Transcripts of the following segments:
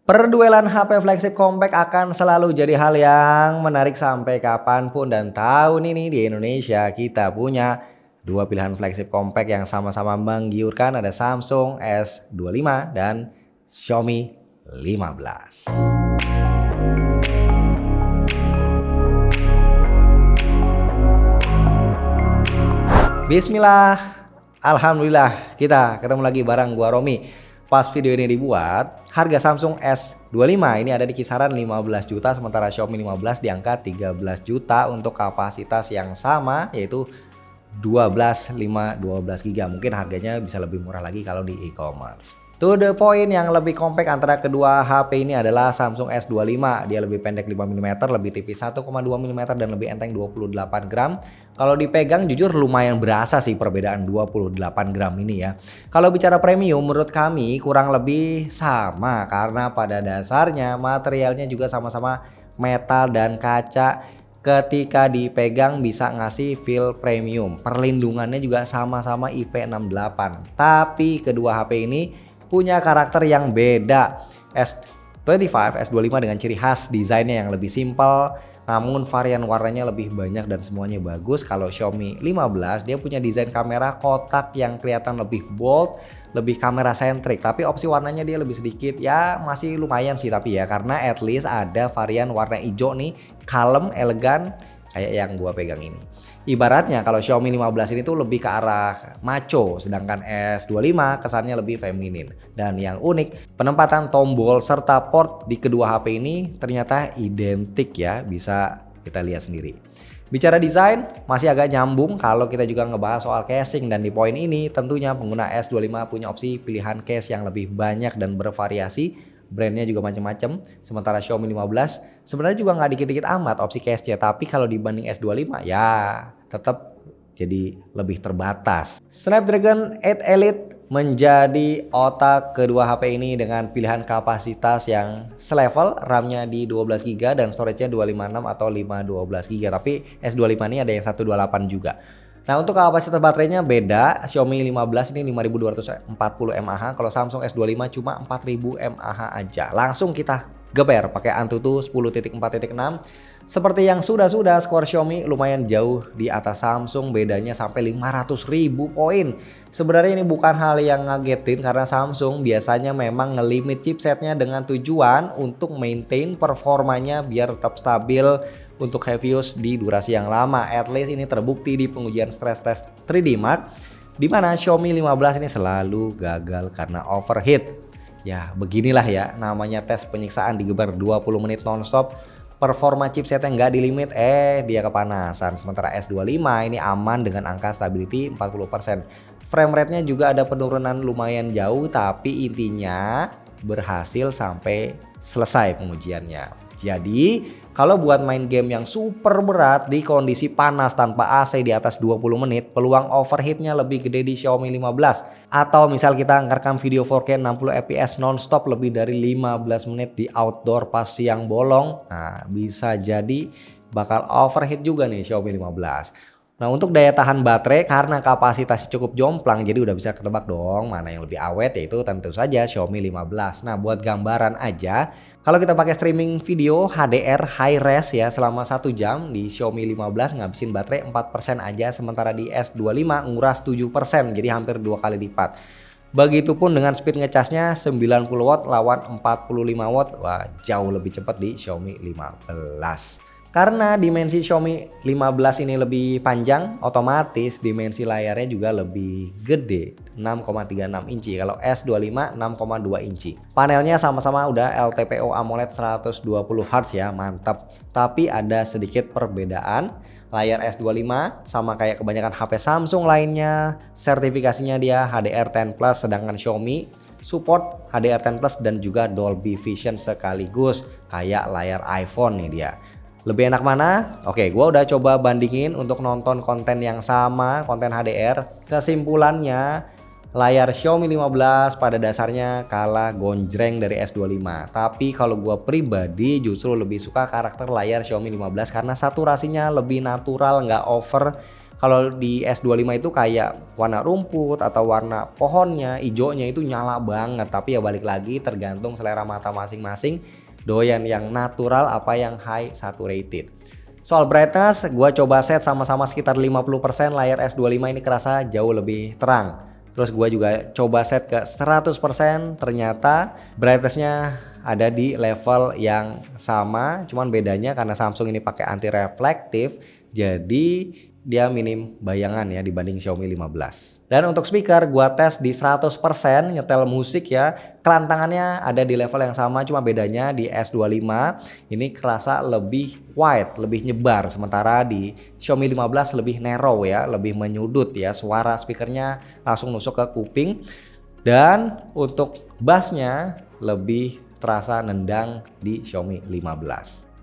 Perduelan HP flagship compact akan selalu jadi hal yang menarik sampai kapanpun, dan tahun ini di Indonesia kita punya dua pilihan flagship compact yang sama-sama menggiurkan, ada Samsung S25 dan Xiaomi 15. Bismillah, alhamdulillah kita ketemu lagi bareng gua Romi. Pas video ini dibuat, harga Samsung S25 ini ada di kisaran 15 juta, sementara Xiaomi 15 di angka 13 juta untuk kapasitas yang sama, yaitu 12 GB. Mungkin harganya bisa lebih murah lagi kalau di e-commerce. To the point, yang lebih compact antara kedua HP ini adalah Samsung S25. Dia lebih pendek 5 mm, lebih tipis 1,2 mm, dan lebih enteng 28 gram. Kalau dipegang jujur lumayan berasa sih perbedaan 28 gram ini ya. Kalau bicara premium, menurut kami kurang lebih sama, karena pada dasarnya materialnya juga sama-sama metal dan kaca. Ketika dipegang bisa ngasih feel premium. Perlindungannya juga sama-sama IP68. Tapi kedua HP ini punya karakter yang beda. S25, S25 dengan ciri khas desainnya yang lebih simpel, namun varian warnanya lebih banyak dan semuanya bagus. Kalau Xiaomi 15 dia punya desain kamera kotak yang kelihatan lebih bold, lebih kamera sentrik, tapi opsi warnanya dia lebih sedikit, ya masih lumayan sih tapi ya, karena at least ada varian warna hijau nih, kalem, elegan kayak yang gua pegang ini. Ibaratnya kalau Xiaomi 15 ini tuh lebih ke arah macho, sedangkan S25 kesannya lebih feminin. Dan yang unik, penempatan tombol serta port di kedua HP ini ternyata identik ya, bisa kita lihat sendiri. Bicara desain, masih agak nyambung kalau kita juga ngebahas soal casing, dan di poin ini tentunya pengguna S25 punya opsi pilihan case yang lebih banyak dan bervariasi. Brandnya juga macam-macam, sementara Xiaomi 15 sebenarnya juga nggak dikit-dikit amat opsi case-nya, tapi kalau dibanding S25 ya tetap jadi lebih terbatas. Snapdragon 8 Elite menjadi otak kedua HP ini dengan pilihan kapasitas yang selevel, RAM-nya di 12 GB dan storage-nya 256 atau 512 GB, tapi S25 ini ada yang 128 juga. Nah, untuk kapasitas baterainya beda, Xiaomi 15 ini 5240 mAh, kalau Samsung S25 cuma 4000 mAh aja. Langsung kita geber pakai Antutu 10.4.6. Seperti yang sudah-sudah, skor Xiaomi lumayan jauh di atas Samsung, bedanya sampai 500.000 poin. Sebenarnya ini bukan hal yang ngagetin, karena Samsung biasanya memang ngelimit chipsetnya dengan tujuan untuk maintain performanya biar tetap stabil untuk heavy use di durasi yang lama. At least ini terbukti di pengujian stress test 3D Mark, di mana Xiaomi 15 ini selalu gagal karena overheat. Ya beginilah ya namanya tes penyiksaan, digeber 20 menit nonstop, performa chipsetnya nggak dilimit, dia kepanasan. Sementara S25 ini aman dengan angka stability 40%. Frame rate-nya juga ada penurunan lumayan jauh, tapi intinya berhasil sampai selesai pengujiannya. Jadi kalau buat main game yang super berat di kondisi panas tanpa AC di atas 20 menit, peluang overheatnya lebih gede di Xiaomi 15. Atau misal kita ngerekam video 4K 60 fps nonstop lebih dari 15 menit di outdoor pas siang bolong, nah bisa jadi bakal overheat juga nih Xiaomi 15. Nah, untuk daya tahan baterai karena kapasitasnya cukup jomplang, jadi udah bisa ketebak dong mana yang lebih awet, yaitu tentu saja Xiaomi 15. Nah, buat gambaran aja, kalau kita pakai streaming video HDR high res ya selama 1 jam di Xiaomi 15 ngabisin baterai 4% aja, sementara di S25 nguras 7%, jadi hampir 2 kali lipat. Begitupun dengan speed ngecasnya 90 watt lawan 45 watt, wah jauh lebih cepat di Xiaomi 15. Karena dimensi Xiaomi 15 ini lebih panjang, otomatis dimensi layarnya juga lebih gede, 6,36 inci. Kalau S25 6,2 inci. Panelnya sama-sama udah LTPO AMOLED 120 Hz ya, mantap. Tapi ada sedikit perbedaan. Layar S25 sama kayak kebanyakan HP Samsung lainnya, sertifikasinya dia HDR10+, sedangkan Xiaomi support HDR10+ dan juga Dolby Vision sekaligus kayak layar iPhone nih dia. Lebih enak mana? Oke, gua udah coba bandingin untuk nonton konten yang sama, konten HDR. Kesimpulannya, layar Xiaomi 15 pada dasarnya kalah gonjreng dari S25. Tapi kalau gua pribadi justru lebih suka karakter layar Xiaomi 15 karena saturasinya lebih natural, nggak over. Kalau di S25 itu kayak warna rumput atau warna pohonnya, hijaunya itu nyala banget. Tapi ya balik lagi tergantung selera mata masing-masing, doyan yang natural apa yang high saturated. Soal brightness, gua coba set sama-sama sekitar 50%, layar S25 ini kerasa jauh lebih terang. Terus gua juga coba set ke 100%, ternyata brightnessnya ada di level yang sama, cuman bedanya karena Samsung ini pakai anti reflektif, jadi dia minim bayangan ya dibanding Xiaomi 15. Dan untuk speaker gua tes di 100%, nyetel musik ya. Kelantangannya ada di level yang sama, cuma bedanya di S25 ini kerasa lebih wide, lebih nyebar, sementara di Xiaomi 15 lebih narrow ya, lebih menyudut ya. Suara speakernya langsung nusuk ke kuping. Dan untuk bassnya lebih terasa nendang di Xiaomi 15.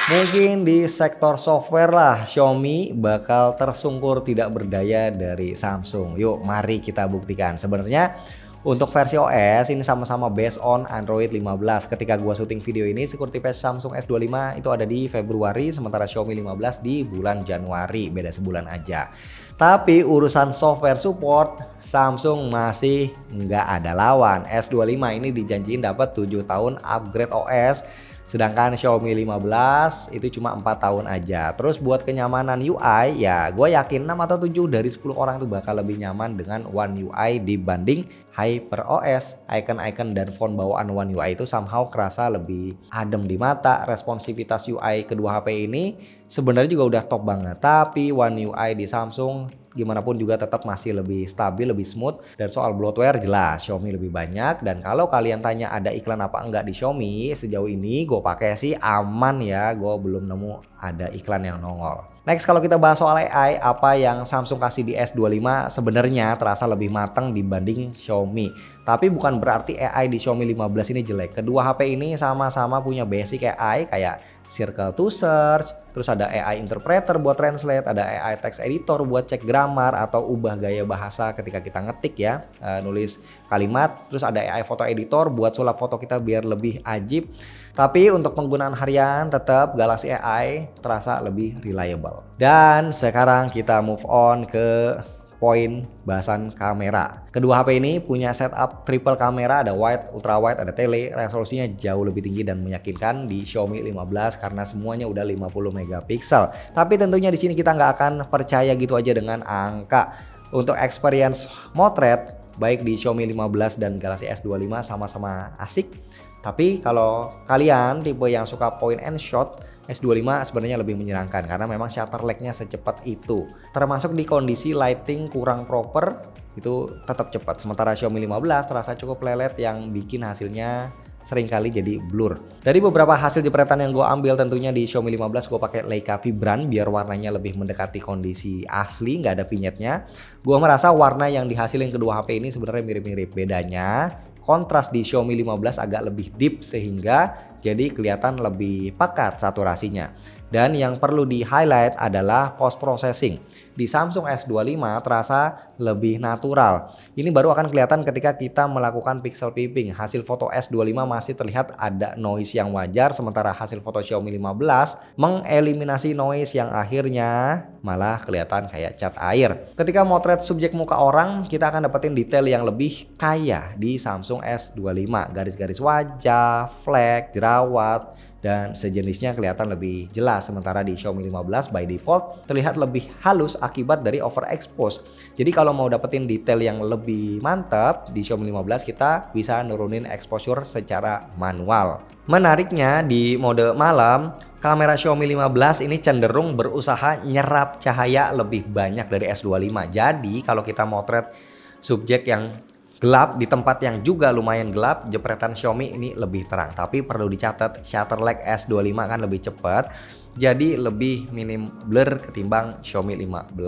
Mungkin di sektor software lah Xiaomi bakal tersungkur tidak berdaya dari Samsung. Yuk mari kita buktikan. Sebenarnya untuk versi OS ini sama-sama based on Android 15. Ketika gua syuting video ini, security patch Samsung S25 itu ada di Februari, sementara Xiaomi 15 di bulan Januari, beda sebulan aja. Tapi urusan software support Samsung masih nggak ada lawan. S25 ini dijanjiin dapat 7 tahun upgrade OS. Sedangkan Xiaomi 15 itu cuma 4 tahun aja. Terus buat kenyamanan UI ya gue yakin 6 atau 7 dari 10 orang itu bakal lebih nyaman dengan One UI dibanding HyperOS. Icon-icon dan font bawaan One UI itu somehow kerasa lebih adem di mata. Responsivitas UI kedua HP ini sebenarnya juga udah top banget. Tapi One UI di Samsung gimana pun juga tetap masih lebih stabil, lebih smooth. Dan soal bloatware jelas Xiaomi lebih banyak. Dan kalau kalian tanya ada iklan apa enggak di Xiaomi, sejauh ini gue pakai sih aman ya. Gue belum nemu ada iklan yang nongol. Next, kalau kita bahas soal AI, apa yang Samsung kasih di S25 sebenarnya terasa lebih matang dibanding Xiaomi. Tapi bukan berarti AI di Xiaomi 15 ini jelek. Kedua HP ini sama-sama punya basic AI kayak Circle to Search, terus ada AI Interpreter buat translate, ada AI Text Editor buat cek grammar atau ubah gaya bahasa ketika kita ngetik ya, nulis kalimat, terus ada AI Photo Editor buat sulap foto kita biar lebih ajib. Tapi untuk penggunaan harian tetap Galaxy AI terasa lebih reliable. Dan sekarang kita move on ke poin bahasan kamera. Kedua HP ini punya setup triple kamera, ada wide, ultra wide, ada tele. Resolusinya jauh lebih tinggi dan meyakinkan di Xiaomi 15 karena semuanya udah 50 megapiksel. Tapi tentunya di sini kita nggak akan percaya gitu aja dengan angka. Untuk experience motret baik di Xiaomi 15 dan Galaxy S25 sama-sama asik. Tapi kalau kalian tipe yang suka point and shot, S25 sebenarnya lebih menyenangkan karena memang shutter lag-nya secepat itu. Termasuk di kondisi lighting kurang proper itu tetap cepat. Sementara Xiaomi 15 terasa cukup lelet yang bikin hasilnya seringkali jadi blur. Dari beberapa hasil jepretan yang gue ambil tentunya di Xiaomi 15 gue pakai Leica Vibrant biar warnanya lebih mendekati kondisi asli, nggak ada vignette-nya. Gue merasa warna yang dihasilin kedua HP ini sebenarnya mirip-mirip. Bedanya kontras di Xiaomi 15 agak lebih deep sehingga jadi kelihatan lebih pekat saturasinya. Dan yang perlu di highlight adalah post processing. Di Samsung S25 terasa lebih natural. Ini baru akan kelihatan ketika kita melakukan pixel peeping. Hasil foto S25 masih terlihat ada noise yang wajar, sementara hasil foto Xiaomi 15 mengeliminasi noise yang akhirnya malah kelihatan kayak cat air. Ketika motret subjek muka orang, kita akan dapetin detail yang lebih kaya di Samsung S25. Garis-garis wajah, flek, jerawat, dan sejenisnya kelihatan lebih jelas. Sementara di Xiaomi 15 by default terlihat lebih halus akibat dari overexpose. Jadi kalau mau dapetin detail yang lebih mantap di Xiaomi 15 kita bisa nurunin exposure secara manual. Menariknya di mode malam, kamera Xiaomi 15 ini cenderung berusaha nyerap cahaya lebih banyak dari S25. Jadi kalau kita motret subjek yang gelap di tempat yang juga lumayan gelap, jepretan Xiaomi ini lebih terang. Tapi perlu dicatat shutter lag S25 kan lebih cepat, jadi lebih minim blur ketimbang Xiaomi 15.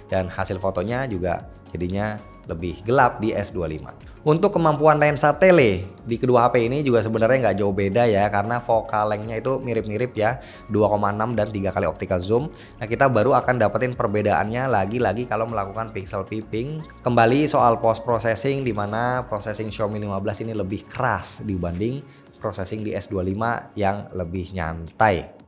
Dan hasil fotonya juga jadinya lebih gelap di S25. Untuk kemampuan lensa tele di kedua HP ini juga sebenarnya nggak jauh beda ya, karena focal length-nya itu mirip-mirip ya, 2,6 dan 3 kali optical zoom. Nah, kita baru akan dapetin perbedaannya lagi-lagi kalau melakukan pixel peeping. Kembali soal post processing, di mana processing Xiaomi 15 ini lebih keras dibanding processing di S25 yang lebih nyantai.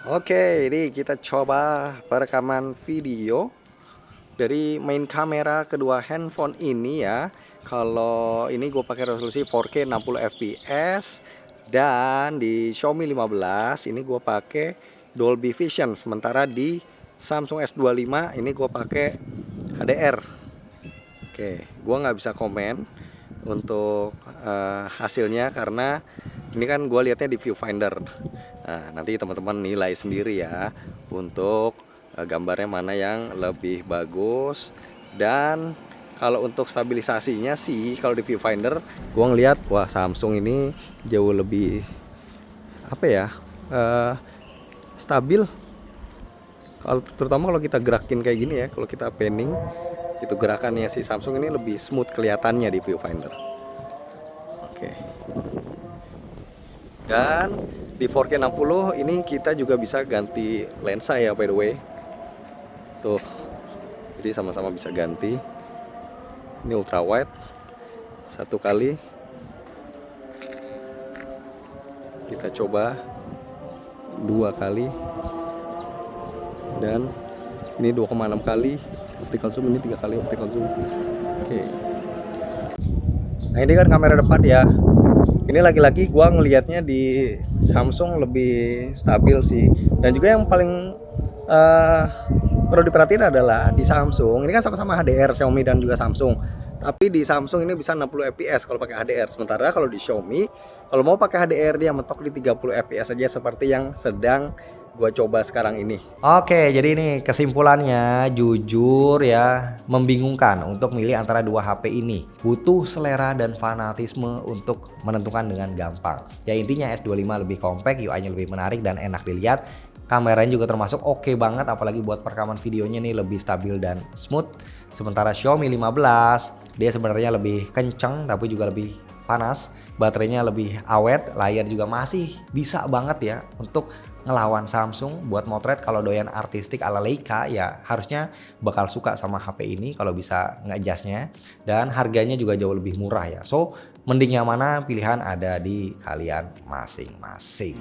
Oke, ini kita coba perekaman video dari main kamera kedua handphone ini ya. Kalau ini gue pakai resolusi 4K 60 fps, dan di Xiaomi 15 ini gue pakai Dolby Vision. Sementara di Samsung S25 ini gue pakai HDR. Oke, gue nggak bisa komen untuk hasilnya karena ini kan gue lihatnya di viewfinder. Nah, nanti teman-teman nilai sendiri ya untuk gambarnya mana yang lebih bagus. Dan kalau untuk stabilisasinya sih, kalau di viewfinder gue ngeliat wah Samsung ini jauh lebih apa ya, stabil. Terutama kalau kita gerakin kayak gini ya, kalau kita panning itu gerakannya si Samsung ini lebih smooth kelihatannya di viewfinder. Oke. Dan di 4K 60 ini kita juga bisa ganti lensa ya, by the way. Tuh. Jadi sama-sama bisa ganti. Ini ultra wide. 1 kali. Kita coba 2 kali. Dan ini 2,6 kali optical zoom, ini 3 kali optical zoom. Oke. Nah, ini kan kamera depan ya. Ini lagi-lagi gua ngelihatnya di Samsung lebih stabil sih. Dan juga yang paling perlu diperhatiin adalah di Samsung ini kan sama-sama HDR, Xiaomi dan juga Samsung. Tapi di Samsung ini bisa 60 fps kalau pakai HDR. Sementara kalau di Xiaomi kalau mau pakai HDR dia mentok di 30 fps saja, seperti yang sedang gua coba sekarang ini. Oke, jadi ini kesimpulannya jujur ya, membingungkan untuk milih antara dua HP ini. Butuh selera dan fanatisme untuk menentukan dengan gampang. Ya intinya S25 lebih compact, UI-nya lebih menarik dan enak dilihat. Kameranya juga termasuk oke banget, apalagi buat perekaman videonya nih lebih stabil dan smooth. Sementara Xiaomi 15 dia sebenarnya lebih kenceng tapi juga lebih panas, baterainya lebih awet, layar juga masih bisa banget ya untuk ngelawan Samsung buat motret. Kalau doyan artistik ala Leica ya harusnya bakal suka sama HP ini kalau bisa nge-adjustnya, dan harganya juga jauh lebih murah ya. So mending yang mana, pilihan ada di kalian masing-masing.